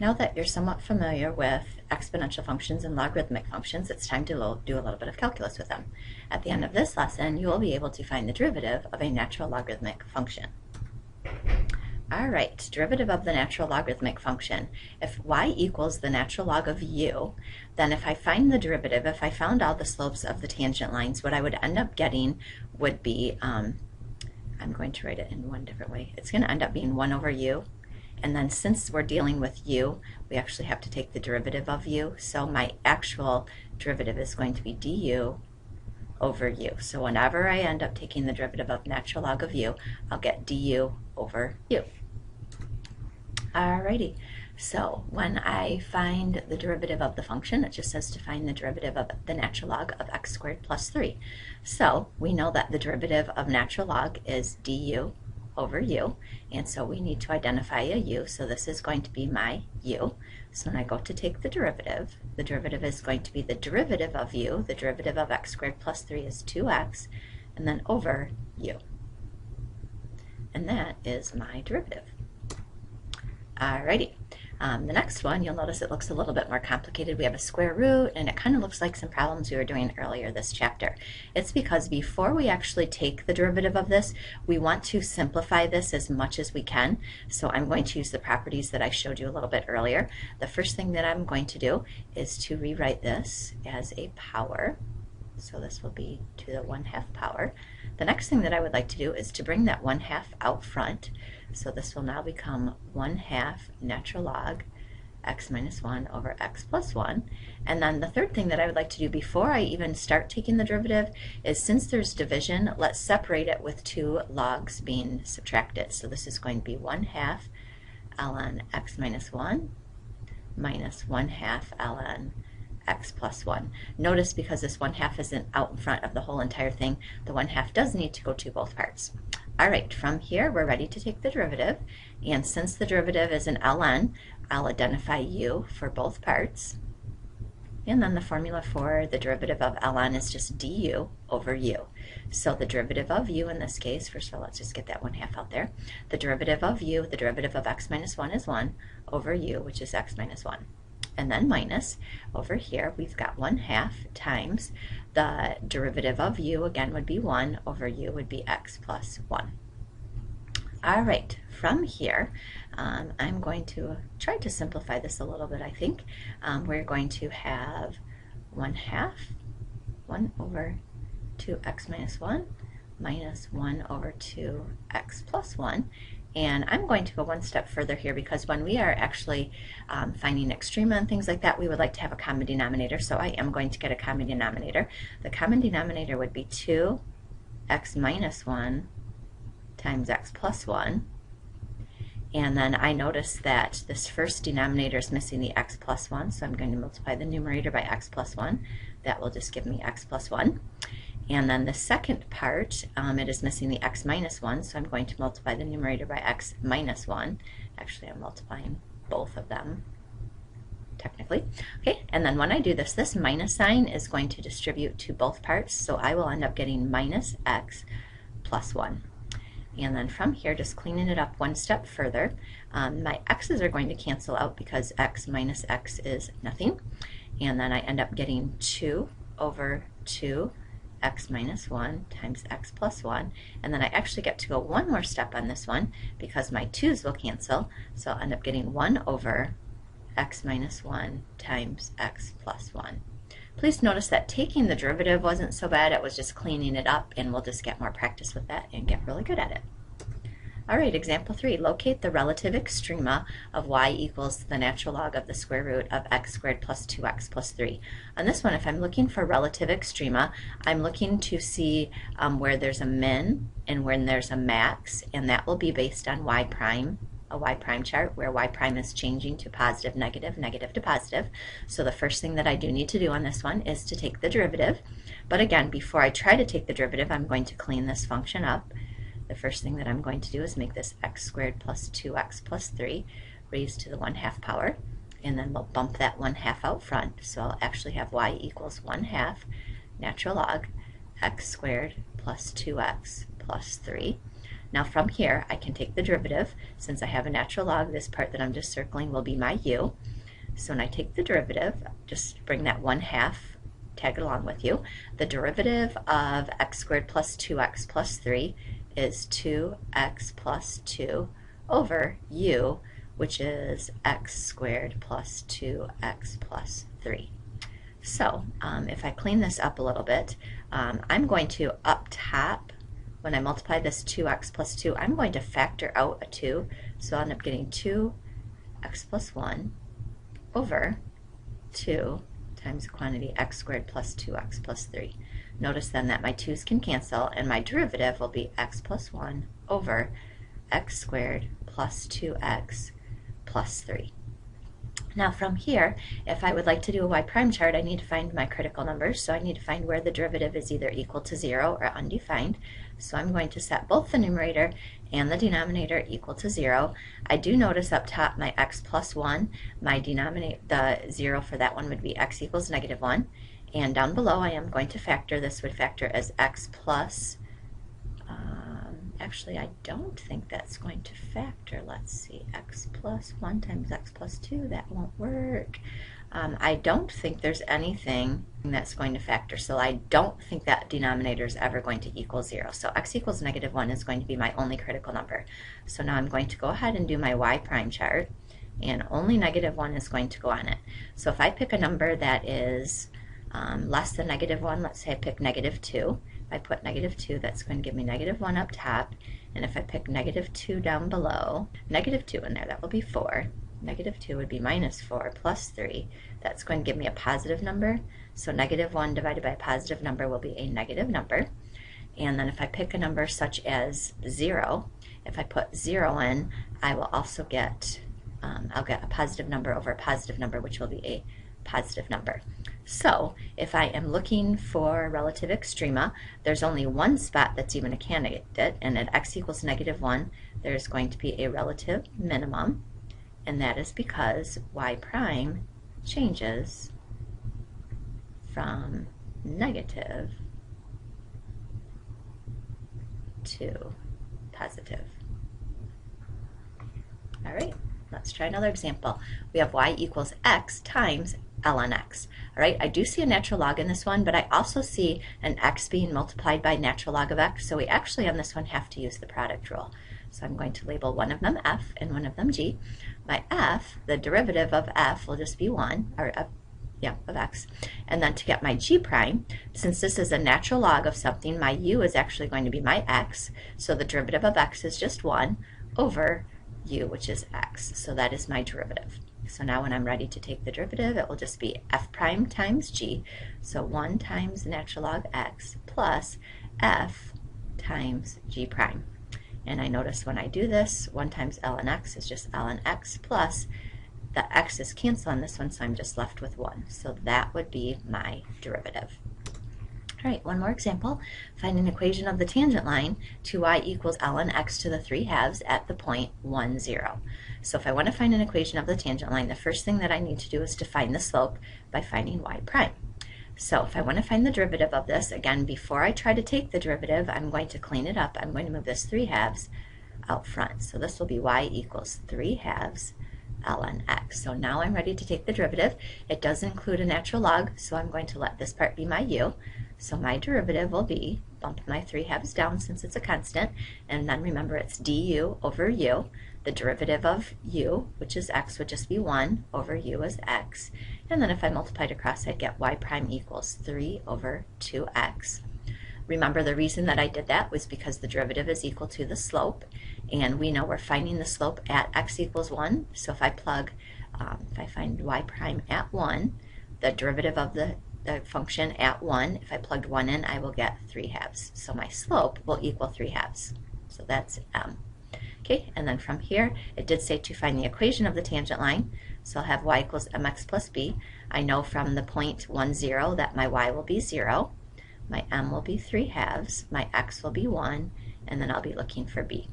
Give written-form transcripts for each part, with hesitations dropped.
Now that you're somewhat familiar with exponential functions and logarithmic functions, it's time to do a little bit of calculus with them. At the end of this lesson, you will be able to find the derivative of a natural logarithmic function. All right, derivative of the natural logarithmic function. If y equals the natural log of u, then if I find the derivative, if I found all the slopes of the tangent lines, what I would end up getting would be, I'm going to write it in one different way. It's going to end up being 1 over u. And then since we're dealing with u, we actually have to take the derivative of u. So my actual derivative is going to be du over u. So whenever I end up taking the derivative of natural log of u, I'll get du over u. Alrighty, so when I find the derivative of the function, it just says to find the derivative of the natural log of x squared plus 3. So we know that the derivative of natural log is du over u, and so we need to identify a u, so this is going to be my u. So when I go to take the derivative is going to be the derivative of u. The derivative of x squared plus 3 is 2x, and then over u. And that is my derivative. Alrighty, the next one, you'll notice it looks a little bit more complicated. We have a square root, and it kind of looks like some problems we were doing earlier this chapter. It's because before we actually take the derivative of this, we want to simplify this as much as we can. So I'm going to use the properties that I showed you a little bit earlier. The first thing that I'm going to do is to rewrite this as a power. So this will be to the 1/2 power. The next thing that I would like to do is to bring that 1/2 out front. So this will now become 1/2 natural log x minus 1 over x plus 1. And then the third thing that I would like to do before I even start taking the derivative is, since there's division, let's separate it with 2 logs being subtracted. So this is going to be 1/2 ln x minus 1 minus 1/2 ln x plus 1. Notice because this 1/2 isn't out in front of the whole entire thing, the 1/2 does need to go to both parts. Alright, from here we're ready to take the derivative, and since the derivative is an ln, I'll identify u for both parts. And then the formula for the derivative of ln is just du over u. So the derivative of u in this case, first of all, let's just get that 1/2 out there. The derivative of u, the derivative of x minus 1 is 1 over u, which is x minus 1. And then minus, over here we've got 1/2 times the derivative of u, again, would be 1 over u would be x plus 1. All right, from here, I'm going to try to simplify this a little bit, I think. We're going to have 1/2, 1 over 2x minus 1 minus 1 over 2x plus 1. And I'm going to go one step further here, because when we are actually finding extrema and things like that, we would like to have a common denominator. So I am going to get a common denominator. The common denominator would be 2x minus 1 times x plus 1. And then I notice that this first denominator is missing the x plus 1, so I'm going to multiply the numerator by x plus 1. That will just give me x plus 1. And then the second part, it is missing the x minus 1, so I'm going to multiply the numerator by x minus 1. Actually, I'm multiplying both of them, technically. Okay, and then when I do this, this minus sign is going to distribute to both parts, so I will end up getting minus x plus 1. And then from here, just cleaning it up one step further, my x's are going to cancel out because x minus x is nothing. And then I end up getting 2 over 2 x minus 1 times x plus 1, and then I actually get to go one more step on this one because my 2's will cancel, so I'll end up getting 1 over x minus 1 times x plus 1. Please notice that taking the derivative wasn't so bad, it was just cleaning it up, and we'll just get more practice with that and get really good at it. Alright, example 3. Locate the relative extrema of y equals the natural log of the square root of x squared plus 2x plus 3. On this one, if I'm looking for relative extrema, I'm looking to see where there's a min and when there's a max, and that will be based on y prime, a y prime chart where y prime is changing to positive, negative, negative to positive. So the first thing that I do need to do on this one is to take the derivative. But again, before I try to take the derivative, I'm going to clean this function up. The first thing that I'm going to do is make this x squared plus 2x plus 3 raised to the 1/2 power, and then we'll bump that 1/2 out front. So I'll actually have y equals 1/2 natural log x squared plus 2x plus 3. Now from here, I can take the derivative. Since I have a natural log, this part that I'm just circling will be my u. So when I take the derivative, just bring that 1/2, tag it along with you. The derivative of x squared plus 2x plus 3 is 2x plus 2 over u, which is x squared plus 2x plus 3. So if I clean this up a little bit, I'm going to up top, when I multiply this 2x plus 2, I'm going to factor out a 2. So I'll end up getting 2x plus 1 over 2 times the quantity x squared plus 2x plus 3. Notice then that my 2's can cancel, and my derivative will be x plus 1 over x squared plus 2x plus 3. Now from here, if I would like to do a y prime chart, I need to find my critical numbers. So I need to find where the derivative is either equal to 0 or undefined. So I'm going to set both the numerator and the denominator equal to 0. I do notice up top my x plus 1, my denominator, the 0 for that one would be x equals -1. And down below I am going to factor, this would factor as x plus, actually I don't think that's going to factor. Let's see, x plus 1 times x plus 2, that won't work. I don't think there's anything that's going to factor, so I don't think that denominator is ever going to equal 0. So x equals -1 is going to be my only critical number. So now I'm going to go ahead and do my y prime chart, and only -1 is going to go on it. So if I pick a number that is less than -1, let's say I pick -2. If I put -2, that's going to give me -1 up top, and if I pick -2 down below, -2 in there, that will be 4. -2 would be -4 plus 3. That's going to give me a positive number, so -1 divided by a positive number will be a negative number. And then if I pick a number such as 0, if I put 0 in, I will also get, I'll get a positive number over a positive number, which will be a positive number. So if I am looking for relative extrema, there's only one spot that's even a candidate, and at x equals -1, there's going to be a relative minimum, and that is because y prime changes from negative to positive. All right, let's try another example. We have y equals x times ln x. All right, I do see a natural log in this one, but I also see an x being multiplied by natural log of x, so we actually on this one have to use the product rule. So I'm going to label one of them f and one of them g. My f, the derivative of f will just be 1, or of x. And then to get my g prime, since this is a natural log of something, my u is actually going to be my x, so the derivative of x is just 1 over u, which is x. So that is my derivative. So now when I'm ready to take the derivative, it will just be f prime times g, so 1 times the natural log x plus f times g prime. And I notice when I do this, 1 times ln x is just ln x plus the x's cancel on this one, so I'm just left with 1. So that would be my derivative. All right, one more example. Find an equation of the tangent line to y equals ln x to the 3/2 at the point 1, 0. So if I want to find an equation of the tangent line, the first thing that I need to do is to find the slope by finding y prime. So if I want to find the derivative of this, again, before I try to take the derivative, I'm going to clean it up. I'm going to move this 3/2 out front. So this will be y equals 3/2 ln x. So now I'm ready to take the derivative. It does include a natural log, so I'm going to let this part be my u. So my derivative will be, bump my 3/2 down since it's a constant, and then remember it's du over u. The derivative of u, which is x, would just be 1 over u is x. And then if I multiplied across, I'd get y prime equals 3 over 2x. Remember, the reason that I did that was because the derivative is equal to the slope, and we know we're finding the slope at x equals 1. So if I plug, if I find y prime at 1, the derivative of the function at 1, if I plugged 1 in, I will get 3/2. So my slope will equal 3/2. So that's m. Okay, and then from here, it did say to find the equation of the tangent line. So I'll have y equals mx plus b. I know from the point 1, 0 that my y will be 0. My m will be 3/2, my x will be 1, and then I'll be looking for b.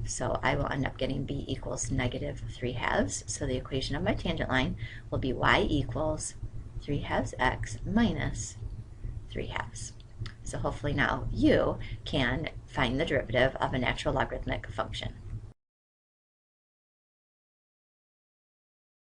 So I will end up getting b equals -3/2. So the equation of my tangent line will be y equals 3/2 x minus 3/2. So hopefully now you can find the derivative of a natural logarithmic function.